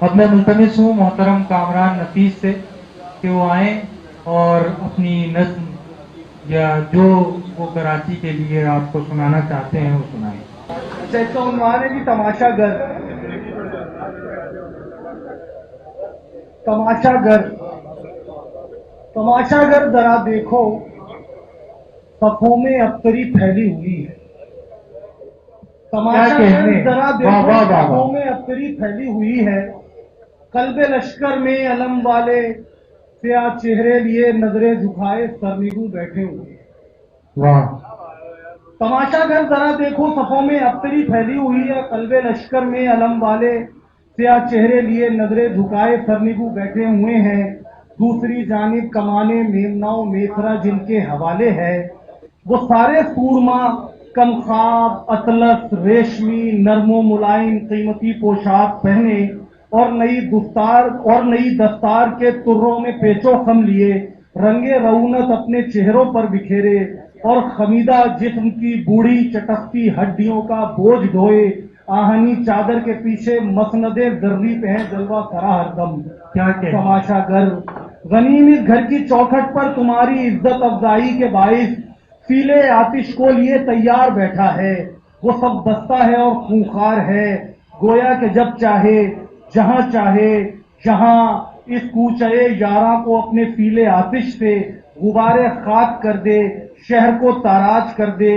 अब मैं मुल्तमिस हूँ मोहतरम कामरान नफीस से कि वो आएँ और अपनी नज़्म या जो वो कराची के लिए आपको सुनाना चाहते हैं वो सुनाएं। अच्छा, इसका उन्वान है जी तमाशागर। तमाशागर तमाशागर जरा देखो, सफों में अबतरी फैली हुई है। तमाशागर जरा देखो, सफों में अबतरी फैली हुई है। कल्बे लश्कर में अलम वाले स्याह चेहरे लिए नजरे झुकाए सरनिगू बैठे हुए हैं। वाह। तमाशागर जरा देखो, सफों में अबतरी फैली हुई है। कल्बे लश्कर में अलम वाले स्याह चेहरे लिए नजरे झुकाए सरनिगू बैठे हुए हैं। दूसरी जानिब कमाने मेमनाओ मेसरा जिनके हवाले है, वो सारे सूरमा कमखाब अतलस रेशमी नरमो मुलायम कीमती पोशाक पहने और नई दस्तार के तुर्रों में पेचो खम लिए रंगे रऊनत अपने चेहरों पर बिखेरे और खमीदा जिस्म की बूढ़ी चटकती हड्डियों का बोझ ढोए आहनी चादर के पीछे मसनदे दर्री पे है जलवा करा हरदम। क्या तमाशागर गनीम इस घर की चौखट पर तुम्हारी इज्जत अफजाई के बाइस फीले आतिश को लिए तैयार बैठा है। वो सब बस्ता है और खूंखार है, गोया कि जब चाहे जहां इस कूचे यारा को अपने फीले आतिश से गुबारे खाक कर दे, शहर को ताराज कर दे।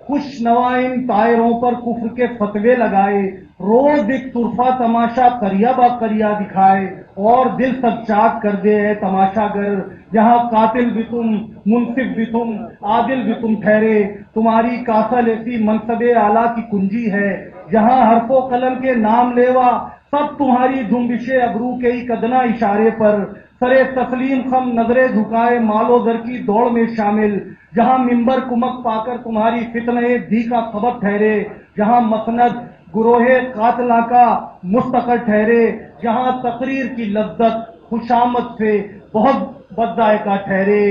खुश नवा इन तायरों पर कुफ्र के फतवे लगाए, रोज एक तुरफा तमाशा करिया बा करिया दिखाए और दिल सब चाक कर दे। है तमाशागर जहां कातिल भी तुम, मुनसिफ भी तुम, आदिल भी तुम ठहरे, तुम्हारी कासल ऐसी मनसबे आला की कुंजी है। जहां हरफो कलम के नाम लेवा सब तुम्हारी जुम्बिशे अबरू के ही कदना इशारे पर सरे तस्लीम खम नजरे झुकाए मालो दर की दौड़ में शामिल। जहां मिंबर कुमक पाकर तुम्हारी फितने दी का सबब ठहरे, जहां मसनद गुरोहे कातला का मुस्तकर ठहरे, जहां तकरीर की लज्जत खुशामद से बहुत बददायका ठहरे,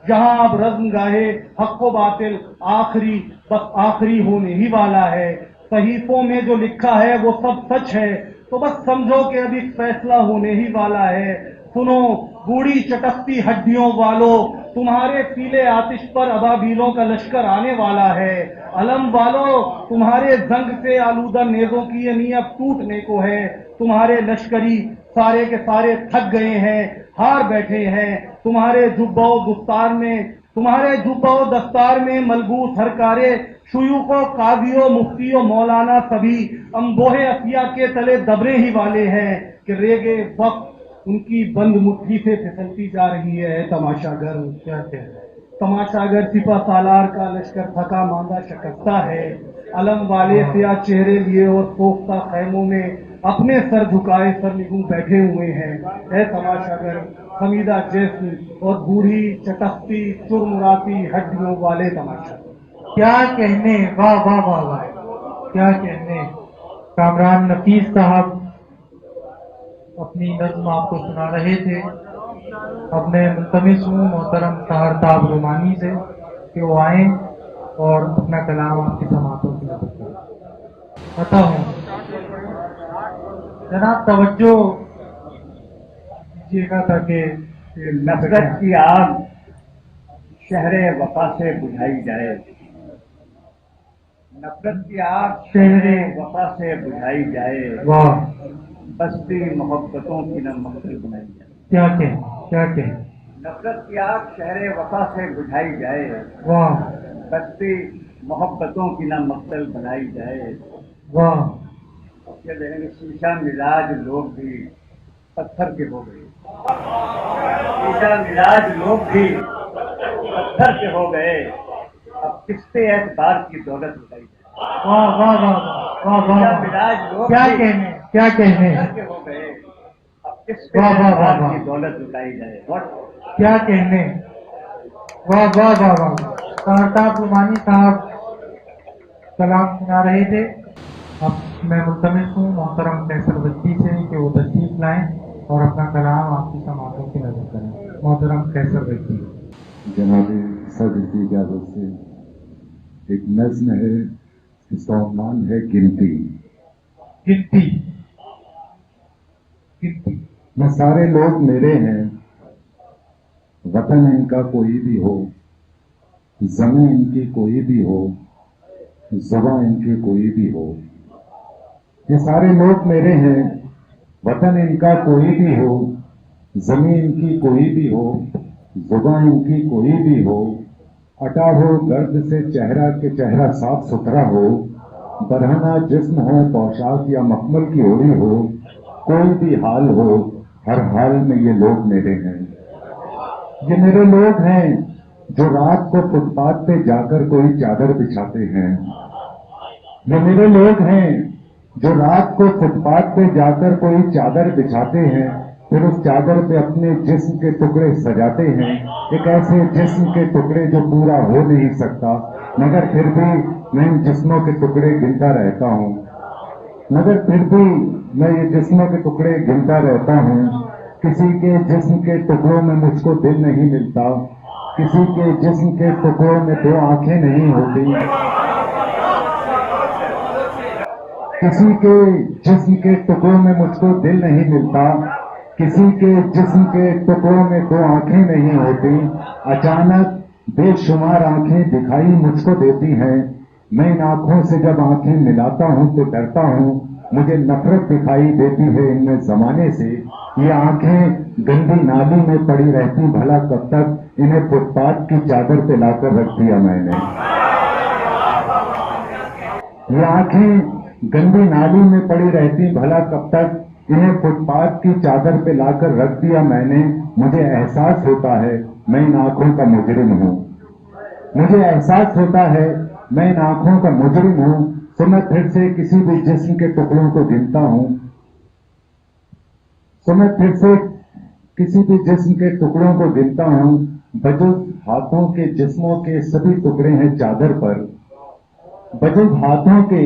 जहां अब रज़्म गाहे हक़ बातिल आखिरी होने ही वाला है। सहीफों में जो लिखा है वो सब सच है, तो बस समझो कि अभी फैसला होने ही वाला है। सुनो बूढ़ी चटकती हड्डियों वालों, तुम्हारे पीले आतिश पर अबाबीलों का लश्कर आने वाला है। अलम वालों, तुम्हारे जंग से आलूदा नेजों की ये नीयत टूटने को है। तुम्हारे लश्करी सारे के सारे थक गए हैं, हार बैठे हैं। तुम्हारे जुब्बो दस्तार में मलबूस हरकारे शुयूखो काजियो मुफ्तियो मौलाना सभी अम्बोहे असिया के तले दबने ही वाले हैं कि रेगे वक्त उनकी बंद मुट्ठी से फिसलती जा रही है। तमाशागर क्या है? तमाशागर सिपा सालार का लश्कर थका मांदा शकस्ता है। अलम वाले सिया चेहरे लिए और सोख्ता खैमों में अपने सर झुकाए सरनिगू बैठे हुए हैं। है तमाशागर हमीदा जिस्म और बूढ़ी चटकती चुरमुराती हड्डियों वाले तमाशागर। क्या कहने, वाह वाह वाह वाह, क्या कहने। कामरान नफीस साहब अपनी नज़्म आपको सुना रहे थे। अब मैं मुल्तमिस हूँ मोहतरम सहरताब रुमानी से कि वो आएँ और अपना कलाम आपकी समातों की मदद करें। पता हूँ जनाब तवज्जो दीजिएगा ताकि नफरत की आग शहरे वफा से बुझाई जाए। नफरत की आग शहरे वफा से बुझाई जाए। वाह। बस्ती मोहब्बतों की न मकसद बनाई जाए। क्या कहें। नफरत की आग शहरे वफा से बुझाई जाए। वाह। बस्ती मोहब्बतों की न मकसद बनाई जाए। वाह। क्या देखेंगे, शीशा मिजाज लोग भी पत्थर के हो गए। शीशा मिजाज लोग भी पत्थर के हो गए। अब किससे एतबार की दौलत उठाई जाए। वाह वाह वाह वाह वाह वाह। मिजाज लोग क्या कहने, क्या कहने। पत्थर के हो गए। अब किससे वाह वाह वाह एतबार वाह। की दौलत उठाई जाए। क्या कहने। वाह वाह वाह वाह। सहरताब रुमानी साहब कलाम सुना रहे थे। अब मैं मुल्तमिस हूँ मोहतरम कैसर वक्ती से कि वो तशरीफ लाएं और अपना कलाम आपकी समातों की नजर करें। मोहतरम कैसर वक्ती। जनाब सदर की इजाजत से एक नज्म है, इसका उन्वान है गिनती। गिनती। یہ سارے لوگ میرے ہیں، وطن ان کا کوئی بھی ہو، زمین ان کی کوئی بھی ہو، زبان ان کی کوئی بھی ہو، یہ سارے لوگ میرے ہیں، وطن ان کا کوئی بھی ہو، زمین ان کی کوئی بھی ہو، زبان ان کی کوئی بھی ہو، اٹا ہو گرد سے چہرہ کے چہرہ صاف ستھرا ہو، برہنہ جسم ہو، پوشاک یا مخمل کی اوڑی ہو، کوئی بھی حال ہو، ہر حال میں یہ لوگ میرے ہیں۔ یہ میرے لوگ ہیں جو رات کو فٹ پاتھ پہ جا کر کوئی چادر بچھاتے ہیں۔ یہ میرے لوگ ہیں جو رات کو فٹ پاتھ پہ جا کر کوئی چادر بچھاتے ہیں، پھر اس چادر پہ اپنے جسم کے ٹکڑے سجاتے ہیں، ایک ایسے جسم کے ٹکڑے جو پورا ہو نہیں سکتا، مگر پھر بھی میں ان جسموں کے ٹکڑے گنتا رہتا ہوں، مگر پھر بھی میں یہ جسموں کے ٹکڑے گنتا رہتا ہوں۔ کسی کے جسم کے ٹکڑوں میں مجھ کو دل نہیں ملتا، کسی کے جسم کے ٹکڑوں میں دو آنکھیں نہیں ہوتی، کسی کے جسم کے ٹکڑوں میں مجھ کو دل نہیں ملتا، کسی کے جسم کے ٹکڑوں میں دو آنکھیں نہیں ہوتی، اچانک بے شمار آنکھیں دکھائی مجھ کو دیتی ہیں، میں ان آنکھوں سے جب آنکھیں ملاتا ہوں تو ڈرتا ہوں، مجھے نفرت دکھائی دیتی ہے ان میں زمانے سے، یہ آنکھیں گندی نالی میں پڑی رہتی بھلا کب تک، انہیں فٹ پاتھ کی چادر پہ لا کر رکھ دیا میں نے، یہ آنکھیں گندی نالی میں پڑی رہتی بھلا کب تک، انہیں فٹ پاتھ کی چادر پہ لا کر رکھ دیا میں نے، مجھے احساس ہوتا ہے میں ان آنکھوں کا مجرم ہوں، مجھے احساس ہوتا ہے میں ان آنکھوں کا مجرم ہوں، تو میں پھر سے کسی بھی جسم کے ٹکڑوں کو گنتا ہوں، تو میں پھر سے کسی بھی جسم کے ٹکڑوں کو گنتا ہوں، بجز ہاتھوں کے جسموں کے سبھی ٹکڑے ہیں چادر پر، بجز ہاتھوں کے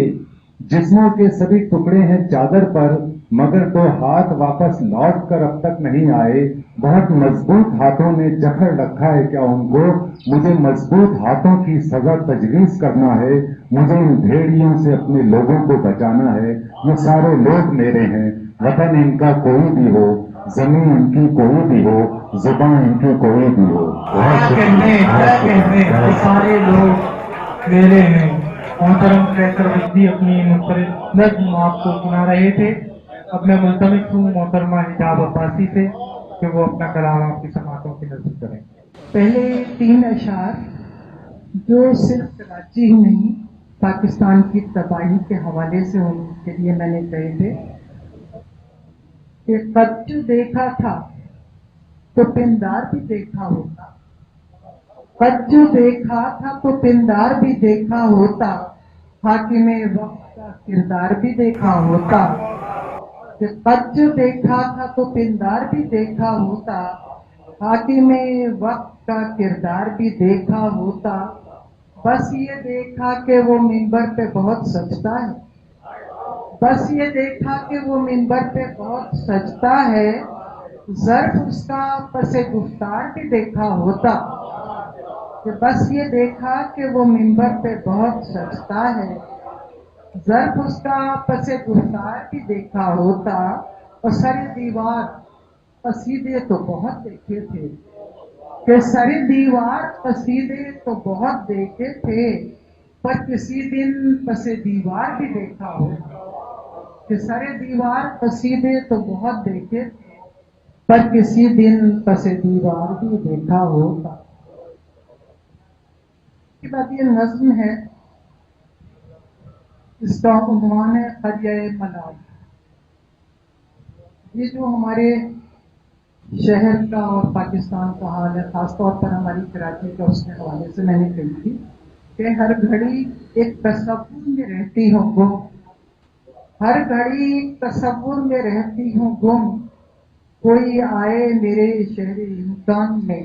جسموں کے سبھی ٹکڑے ہیں چادر پر، مگر تو ہاتھ واپس لوٹ کر اب تک نہیں آئے، بہت مضبوط ہاتھوں نے جکڑ رکھا ہے کیا ان کو، مجھے مضبوط ہاتھوں کی سزا تجویز کرنا ہے، مجھے ان بھیڑیوں سے اپنے لوگوں کو بچانا ہے، یہ سارے لوگ میرے ہیں، وطن ان کا کوئی بھی ہو، زمین ان کی کوئی بھی ہو، زبان ان کی کوئی بھی ہو۔ کیا کہنے یہ سارے لوگ میرے ہیں۔ محترم کیسر وجدی اپنی منفرد نظم آپ کو سنا رہے تھے، اب میں ملتمس ہوں محترمہ حجاب عباسی سے کہ وہ اپنا کلام آپ کی سماعتوں کی نظر کریں۔ پہلے 3 اشعار جو صرف کراچی ہی نہیں پاکستان کی تباہی کے حوالے سے ان کے لیے میں نے کہے تھے کہ قد جو دیکھا تھا تو پندار بھی دیکھا ہوتا، قد جو دیکھا تھا تو پندار بھی دیکھا ہوتا، حاکم وقت کا کردار بھی دیکھا ہوتا، کہ قد جو دیکھا تھا تو پندار بھی دیکھا ہوتا، حاکم وقت کا کردار بھی دیکھا ہوتا، بس یہ دیکھا کہ وہ منبر پہ بہت سجتا ہے، بس یہ دیکھا کہ وہ منبر پہ بہت سجتا ہے، ظرف اس کا پس گفتار بھی دیکھا ہوتا، کہ بس یہ دیکھا کہ وہ منبر پہ بہت سجتا ہے، ظرف اس کا پس گفتار بھی دیکھا ہوتا، اور سر دیوار قصیدے تو بہت دیکھے تھے، کہ سر دیوار قصیدے تو بہت دیکھے تھے، پر کسی دن پس دیوار بھی دیکھا ہوتا، کہ سر دیوار قصیدے تو بہت دیکھے تھے، پر کسی دن پس دیوار بھی دیکھا ہوتا۔ اس کے بعد یہ نظم ہے، اس کا عنوان ہے قریہ ملال۔ یہ جو ہمارے شہر کا اور پاکستان کا حال ہے، خاص طور پر ہماری کراچی کا، اس کے حوالے سے میں نے کہی تھی کہ ہر گھڑی ایک تصور میں رہتی ہوں گم، ہر گھڑی تصور میں رہتی ہوں گم، کوئی آئے میرے شہر امکان میں،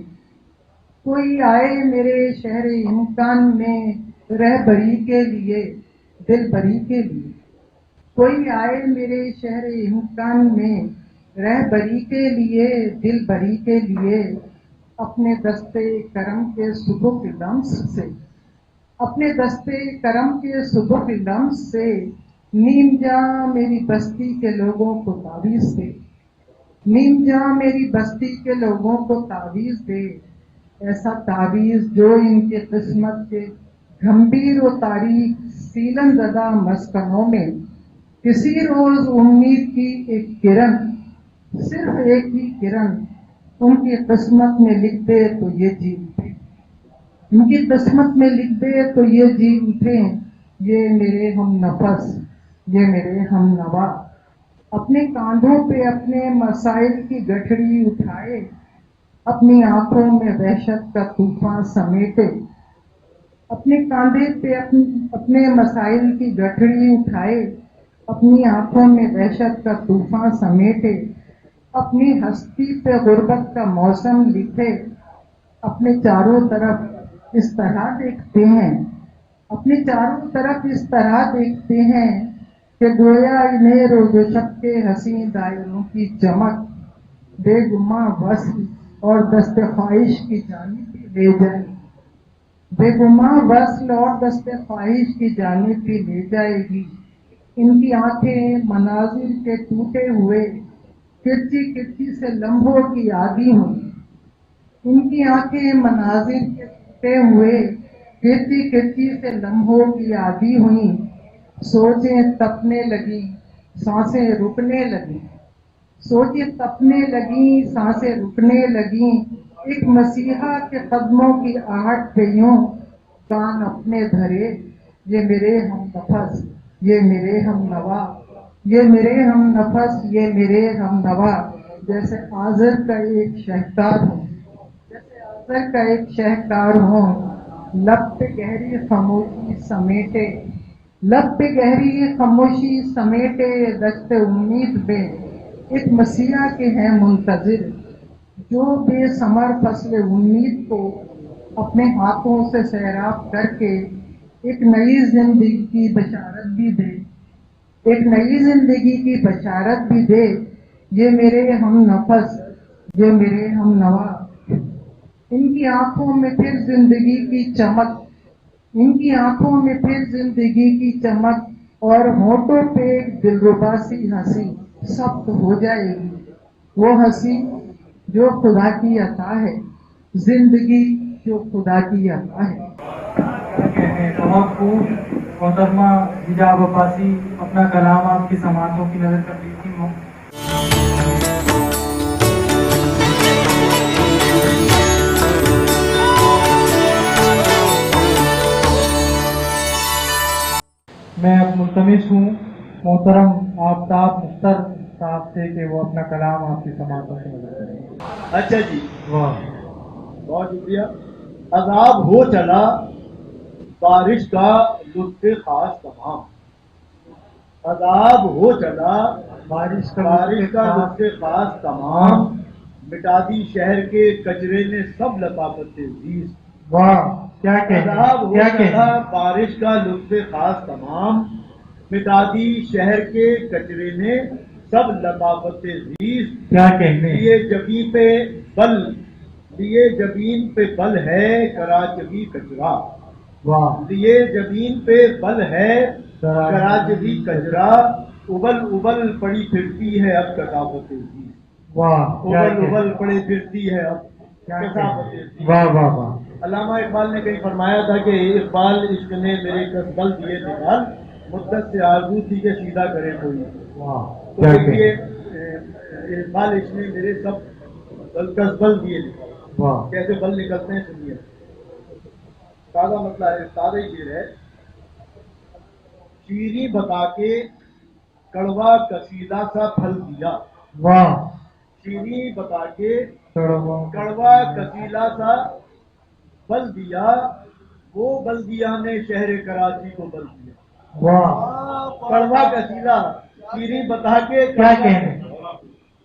کوئی آئے میرے شہر امکان میں، رہبری کے لیے دل بری کے لیے، کوئی آئے میرے شہر امکان میں، رہبری کے لیے دل بری کے لیے، اپنے دستے کرم کے سبک لمس سے، اپنے دستے کرم کے سبک لمس سے، نیم جاں میری بستی کے لوگوں کو تعویذ دے، नींद जहां मेरी बस्ती के लोगों को तावीज दे, ऐसा तावीज जो इनके किस्मत के गंभीर व तारीख सीलन ज़दा मस्कनों में किसी रोज उम्मीद की एक किरण, सिर्फ एक ही किरण उनकी किस्मत में लिख दे तो ये जी उठे, उनकी किस्मत में लिख दे तो ये जी उठे। ये मेरे हम नफस, ये मेरे हम नवा, अपने कांधों पे अपने मसाइल की गठड़ी उठाए, अपनी आंखों में वहशत का तूफान समेटे, अपने कांधे पे अपने मसाइल की गठड़ी उठाए, अपनी आंखों में वहशत का तूफान समेटे, अपनी हस्ती पे गुर्बत का मौसम लिखे, अपने चारों तरफ इस तरह देखते हैं, अपने चारों तरफ इस तरह देखते हैं कि गोया इन्हें रोज़ो शब के हसी दायरों की चमक बेगुमा वस्ल और दस्ते ख्वाहिश की जानिब ले जाए, बेगुमा वस्ल और दस्ते ख्वाहिश की जानिब भी ले जाएगी। इनकी आंखें मनाजिर के टूटे हुए किरची किरची से लम्हों की आदि हुई, इनकी आंखें मनाजिर के टूटे हुए किरची किरची से लम्हों की आदि हुई। सोचें तपने लगी, सांसें रुकने लगी, सोचें तपने लगी, सांसें रुकने लगी। एक मसीहा के कदमों की आहट पे यूं कान अपने धरे, ये मेरे हम नफस, ये मेरे हम नवा, ये मेरे हम नफस, ये मेरे हम नवा। जैसे आज़र का एक शहकार हूँ, जैसे आज़र का एक शहकार हूँ, लब पे गहरी खामोशी समेटे, लब पे गहरी खामोशी समेटे दस्ते उम्मीद में एक मसीहा के हैं मुंतजिर, जो बेसमर फसले उम्मीद को अपने हाथों से सैराब करके एक नई जिंदगी की बशारत भी दे, एक नई जिंदगी की बशारत भी दे। ये मेरे हम नफस, ये मेरे हम नवा, इनकी आंखों में फिर जिंदगी की चमक, इनकी आंखों में फिर जिंदगी की चमक और होठों पे एक दिलरुबा सी हंसी सख्त हो जाएगी, वो हंसी जो खुदा की अता है, जिंदगी जो खुदा की अता है। कहते हैं बहुत खूब। मोहतरमा हिजाब अब्बासी अपना कलाम आपकी समातों की नजर कर ली थी। मैं अब मुल्तमिस हूँ मोहतरम आफ्ताब मुख्तर साहब से कि वो अपना कलाम आपकी समातों से नजर करें। अच्छा जी, वाह, बहुत शुक्रिया। अजाब हो चला बारिश का लुत्फ़े खास तमाम, अजाब हो चला बारिश का लुत्फ़े खास तमाम, मिटा दी शहर के कचरे ने सब लताफत जीज। वाह, क्या अजाब हो कहना, क्या चला कहना। बारिश का लुत्फ़े खास तमाम, मिटा दी शहर के कचरे ने सब लताफत जीज। क्या कहने। लिए जबी पे बल, लिए जबीन पे बल है कराचवी कचरा, वाह, लिए जबीन पे बल है कराचवी कचरा, उबल उबल पड़ी फिरती है अब कसाफत जी। वाह, क्या उबल कहने। उबल पड़ी फिरती है अब क्या कसाफत कहने। जी। वाह वाह वाह। अल्लामा इकबाल ने कहीं फरमाया था कि इकबाल इश्क ने मेरे कसबल दिए निकाल, मुद्दत से आरज़ू थी कि सीधा करे कोई। वाह, तो क्या देखिए कहने। इकबाल इश्क ने मेरे सब कसबल दिए निकाल। वाह, कैसे बल निकलते हैं सुनिए। ताज़ा मतलब है, ताज़ा ही शेर है। शीरी बता के कड़वा कसीदा सा फल दिया, वाह, शीरी बता के कड़वा कड़वा कसीदा सा फल दिया, वो बल्दिया ने शहर कराची को बल दिया। वाह, कड़वा कसीदा शीरी बता के क्या कहने,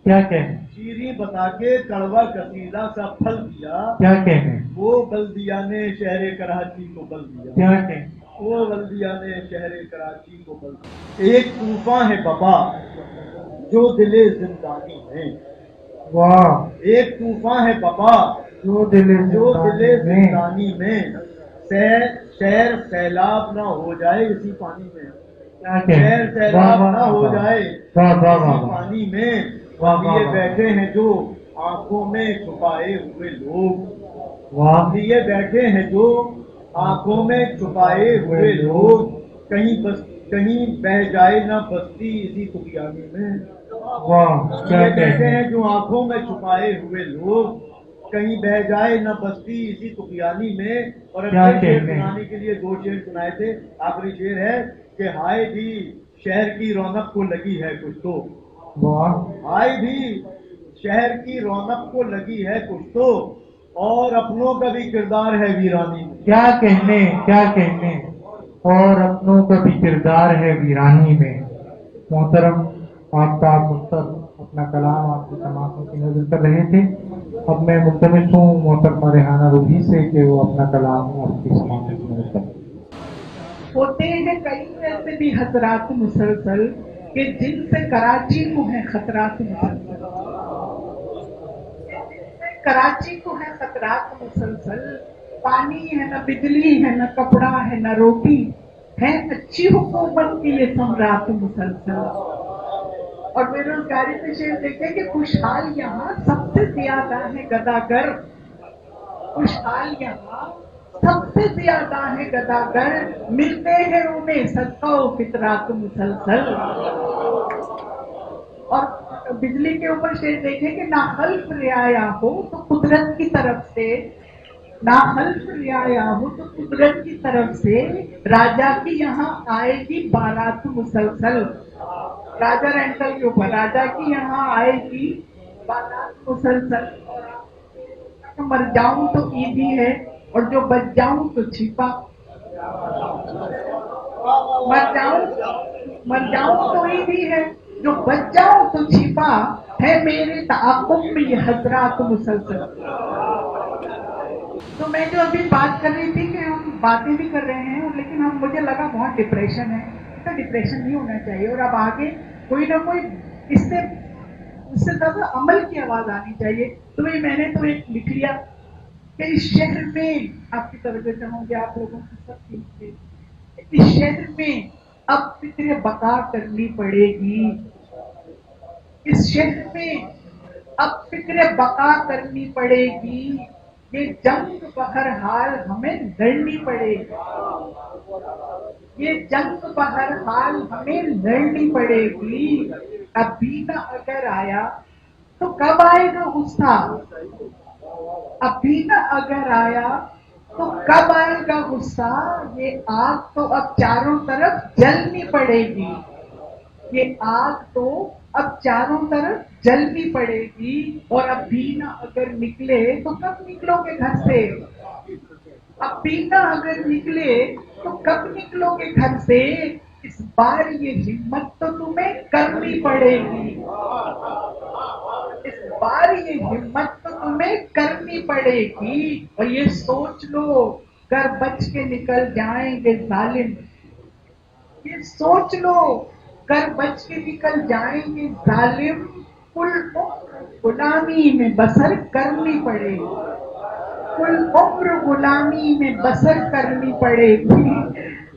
क्या कहने, शीरी बता के कड़वा कसीदा सा फल दिया, क्या कहने, वो बल्दिया ने शहर कराची को बल दिया। क्या कहने। वो बल्दिया ने शहर कराची को बल दिया। एक तूफान है बपा जो दिले जिंदानी में, वाह, एक तूफान है बपा जो दिले जो दिले में। जिंदानी में, शहर सैलाब ना हो जाए इसी पानी में, क्या कहने। शहर सैलाब ना हो जाए वाह वाह इसी वाह वाह। पानी में, वाह वाह लिए वाह बैठे हैं जो आंखों में छुपाए हुए लोग, वाह लिए बैठे हैं जो आंखों में छुपाए हुए लोग, कहीं बह जाए ना बस्ती इसी तुगयानी में। वाह क्या लिए बैठे कहने हैं जो आंखों में छुपाए हुए लोग, कहीं बह जाए ना बस्ती इसी तुगयानी में। और क्या अगले शेर कहने हैं। सुनाने के लिए 2 शेर सुनाए थे। आखिरी शेर है कि हाय भी शहर की रौनक को लगी है कुछ तो, वाह हाय भी शहर की रौनक को लगी है कुछ तो, और अपनों का भी किरदार है वीरानी में। क्या कहने क्या कहने, और अपनों का भी किरदार है वीरानी में। मोहतरम आफ्ताब मुस्तफ अपना कलाम आपकी समातों की नजर कर रहे थे। अब मैं मुल्तमिस हूँ मोहतरमा रेहाना रूही से कि वो अपना कलाम आपकी समातों की नजर करें। होते हैं कई ऐसे भी हजरात मुसलसल कि जिनसे कराची को है खतरात मुसलसल, कराची को है खतरात मुसलसल। पानी है न बिजली है न कपड़ा है न रोटी, है अच्छी हुकूमत की ये सम्राट मुसलसल। और बेरोजगारी पे शेर देखे कि खुशहाल यहाँ सबसे ज्यादा है गदागर, खुशहाल यहाँ सबसे ज्यादा है गदागर, मिलते हैं उन्हें सदका फितरात मुसलसल। और बिजली के ऊपर शेर देखे कि ना खल्फ रियाया हो तो कुदरत की तरफ से, ना खल्फ रियाया हो तो कुदरत की तरफ से, राजा की यहाँ आएगी बारात मुसलसल। राजा रेंटल के ऊपर राजा की यहाँ आएगी बारात मुसलसल। मर जाऊं तो ईदी है और जो बच जाऊं तो छिपा, मर जाऊं तो ईदी है, जो बच जाऊं तो छिपा, है मेरे ताक़ुब में ये हजरात मुसलसल। तो मैं जो अभी बात कर रही थी कि हम बातें भी कर रहे हैं लेकिन हम मुझे लगा बहुत डिप्रेशन है, तो डिप्रेशन नहीं होना चाहिए और अब आगे कोई ना कोई इससे ज्यादा अमल की आवाज आनी चाहिए। तो भाई मैंने तो एक लिख लिया कि इस शहर में, आपकी तवज्जो चाहूंगी आप लोगों की सब चीज से, इस शहर में अब फिक्र बका करनी पड़ेगी, इस शहर में अब फिक्र बका करनी पड़ेगी, ये जंग बहरहाल हमें लड़नी पड़ेगी, ये जंग बहरहाल हमें लड़नी पड़ेगी। अभी ना अगर आया तो कब आएगा गुस्सा, अभी ना अगर आया तो कब आएगा गुस्सा, ये आग तो अब चारों तरफ जलनी पड़ेगी, ये आग तो अब चारों तरफ जलनी पड़ेगी। और अभी ना अगर निकले तो कब निकलोगे घर से, अभी ना अगर निकले तो कब निकलोगे घर से, इस बार ये हिम्मत तो तुम्हें करनी पड़ेगी, इस बार ये हिम्मत तो तुम्हें करनी पड़ेगी। और ये सोच लो कर बच के निकल जाएंगे जालिम, ये सोच लो कर बच के निकल जाएंगे जालिम, कुल उम्र गुलामी में बसर करनी पड़ेगी, कुल उम्र गुलामी में बसर करनी पड़ेगी।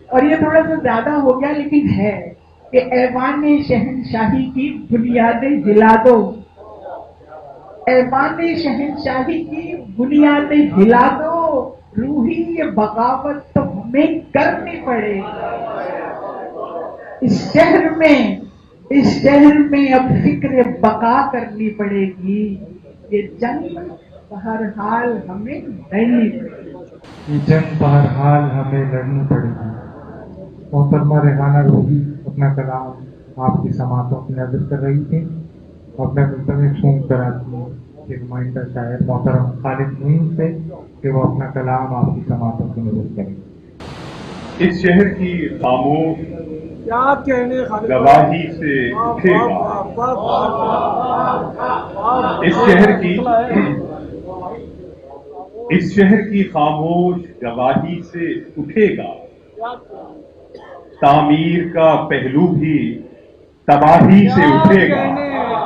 और ये थोड़ा सा ज्यादा हो गया लेकिन है कि ऐवान शहनशाही की बुनियादें हिला दो, ऐवान शहनशाही की बुनियादें हिला दो, रूही ये बगावत तो हमें करनी पड़ेगी। इस शहर में अब फिक्र बका करनी पड़ेगी, ये जंग बहरहाल हमें लड़नी पड़ेगी, ये जंग बहरहाल हमें लड़नी पड़ेगी। मोहतरमा रेहाना रूही अपना कलाम आपकी समातों की नजर कर रही थी। और मैं मुल्तमिस हूँ कराची के नुमाइंदा शायर मोहतरम खालिद मुइन से कि वो अपना कलाम आपकी समातों की नजर करें। इस शहर की खामोश क्या कहने गवाही से उठेगा, इस शहर की खामोश गवाही से उठेगा, तामीर का पहलू भी तबाही से उठेगा,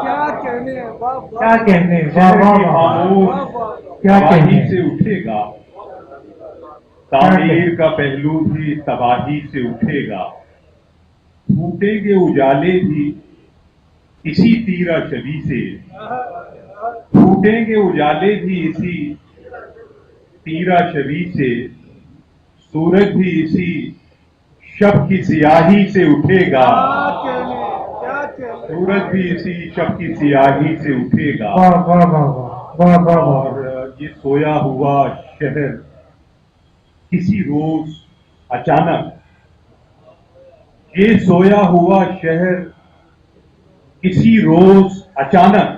क्या कहने क्या कहने, वाह शहर वाह की वाह, खामोश क्या गवाही कहने। से उठेगा, तामीर का पहलू भी तबाही से उठेगा, फूटेंगे उजाले भी इसी तीरा शबी से, फूटेंगे उजाले भी इसी तीरा शबी से, सूरज भी इसी शब की सियाही से उठेगा, क्या कहने सूरज भी इसी शब की सियाही से उठेगा। वाह वाह वाह वाह वाह वाह वाह। और ये सोया हुआ शहर किसी रोज अचानक, ये सोया हुआ शहर किसी रोज अचानक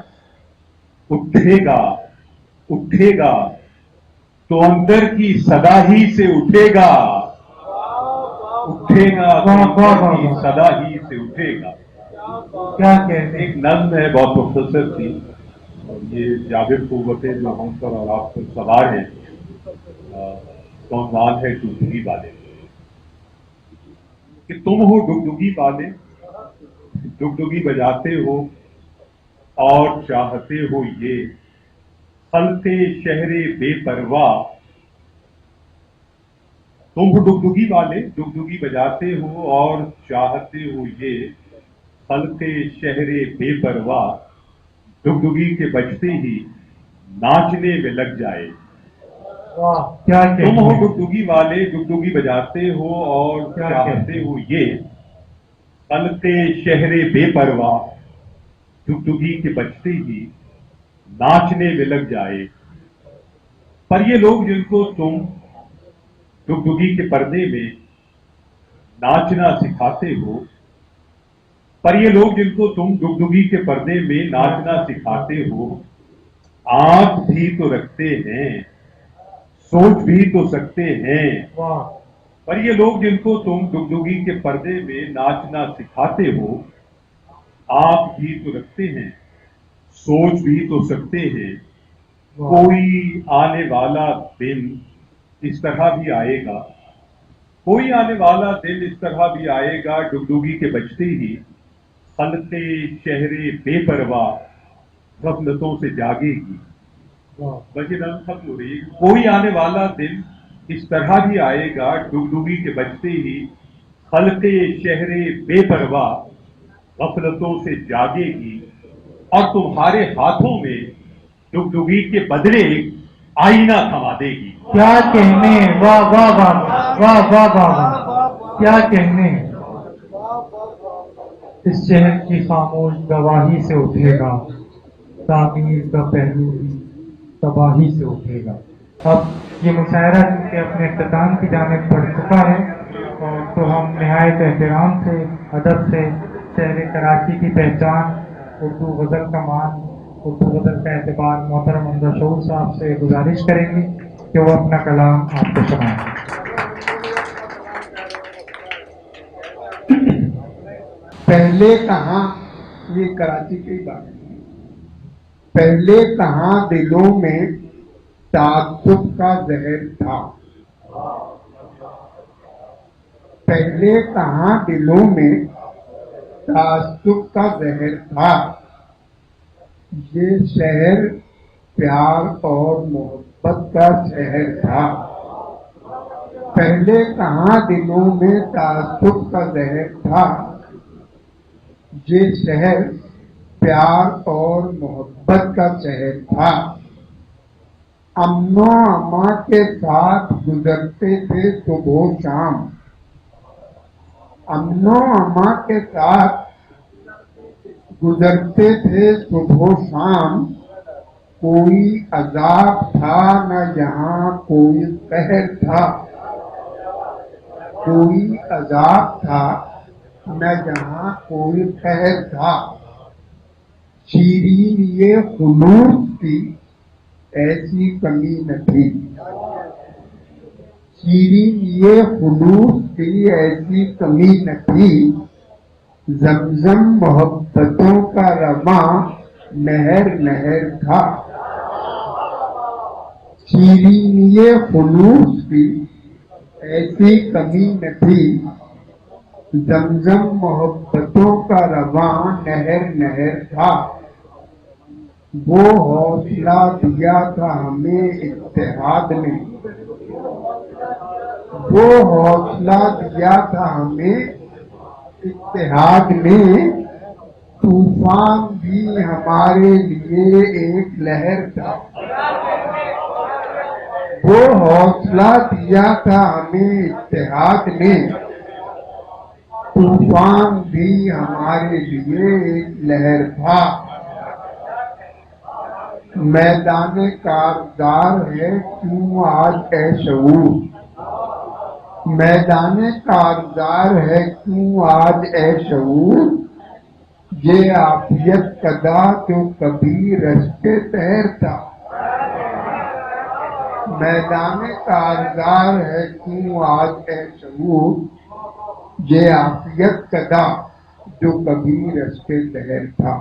उठेगा, उठेगा तो अंदर की सदा ही से उठेगा, उठेगा तो अंदर की सदा ही से उठेगा। क्या कहने। एक नज्म है बहुत मुख्तसर थी, और ये जाबिर कुव्वतें जो हम पर और आप पर सवार हैं, कौन है डुगडुगी वाले, कि तुम हो डुगडुगी वाले, डुगडुगी बजाते हो और चाहते हो ये खलते शहरे बेपरवाह। तुम हो डुगडुगी वाले, डुगडुगी बजाते हो और चाहते हो ये खलते शहरे बेपरवाह, डुगडुगी के बजते ही नाचने में लग जाए। वाह क्या तुम हो कहने। डुगडुगी वाले, डुगडुगी बजाते हो और क्या चाहते हो ये खलते शहरे बेपरवाह, डुगडुगी के बजते ही नाचने में लग जाए। पर ये लोग जिनको तुम डुगडुगी के पर्दे में नाचना सिखाते हो, पर ये लोग जिनको तुम डुगडुगी के पर्दे में नाचना सिखाते हो, आंख भी तो रखते हैं, सोच भी तो सकते हैं। वाह। पर ये लोग जिनको तुम डुगडुगी के पर्दे में नाचना सिखाते हो, आंख भी तो रखते हैं, सोच भी तो सकते हैं। कोई आने वाला दिन इस तरह भी आएगा, कोई आने वाला दिन इस तरह भी आएगा, डुगडुगी के बजते ही खलते शहरे बेपरवाह गफलतों से जागेगी। बल्कि नज़्म खत्म हो रही है। कोई आने वाला दिन इस तरह भी आएगा, डुगडुगी के बजते ही खलते शहरे बेपरवाह गफलतों से जागेगी, और तुम्हारे हाथों में डुगडुगी के बदले आईना थमा देगी। क्या कहने। वाह वाह वाह वाह वाह वाह वाह। क्या कहने। इस शहर की खामोश गवाही से उठेगा, तामीर का पहलू भी तबाही से उठेगा। अब ये मुशायरा के अपने इख्तिताम की जानिब बढ़ चुका है, और तो हम निहायत एहतराम से, अदब से शहर कराची की पहचान, उर्दू गज़ल का मान, उर्दू गज़ल का एतबार मोहतरम हमजा शऊर साहब से गुजारिश करेंगे कि वो अपना कलाम आपको सुनाएं। पहले कहाँ, ये कराची की बात है, पहले कहाँ दिलों में ताज्जुब का जहर था, पहले कहाँ दिलों में ताज्जुब का जहर था। ये शहर प्यार और मोहब्बत का शहर था। पहले कहाँ दिलों में ताज्जुब का जहर था। ये शहर प्यार और मोहब्बत का शहर था। अम्नो अम्मा के साथ गुजरते थे सुबह शाम, अम्नो अम्मा के साथ गुजरते थे सुबह शाम। कोई अजाब था न यहाँ कोई कहर था, कोई अजाब था न यहाँ कोई कहर था। शीरीन ये खुलूस की ऐसी कमी न थी, शीरीन ये खुलूस की ऐसी कमी न थी। जमजम मोहब्बतों का रवा नहर नहर था। शीरीन ये खुलूस की ऐसी कमी न थी। जमजम मोहब्बतों का रवा नहर नहर था। वो हौसला दिया था हमें इत्तेहाद ने, वो हौसला दिया था हमें इत्तेहाद में। तूफान भी हमारे लिए एक लहर था। वो हौसला दिया था हमें इत्तेहाद ने, तूफान भी हमारे लिए एक लहर था। मैदान कारदार है क्यों आज ए शऊर, मैदान कारदार है क्यों आज ए शऊर, ये आफियत कदा जो कभी रस्ते तैरता। मैदान कारदार है क्यों आज ए शऊर, ये आफियत कदा जो कभी रस्ते तैरता।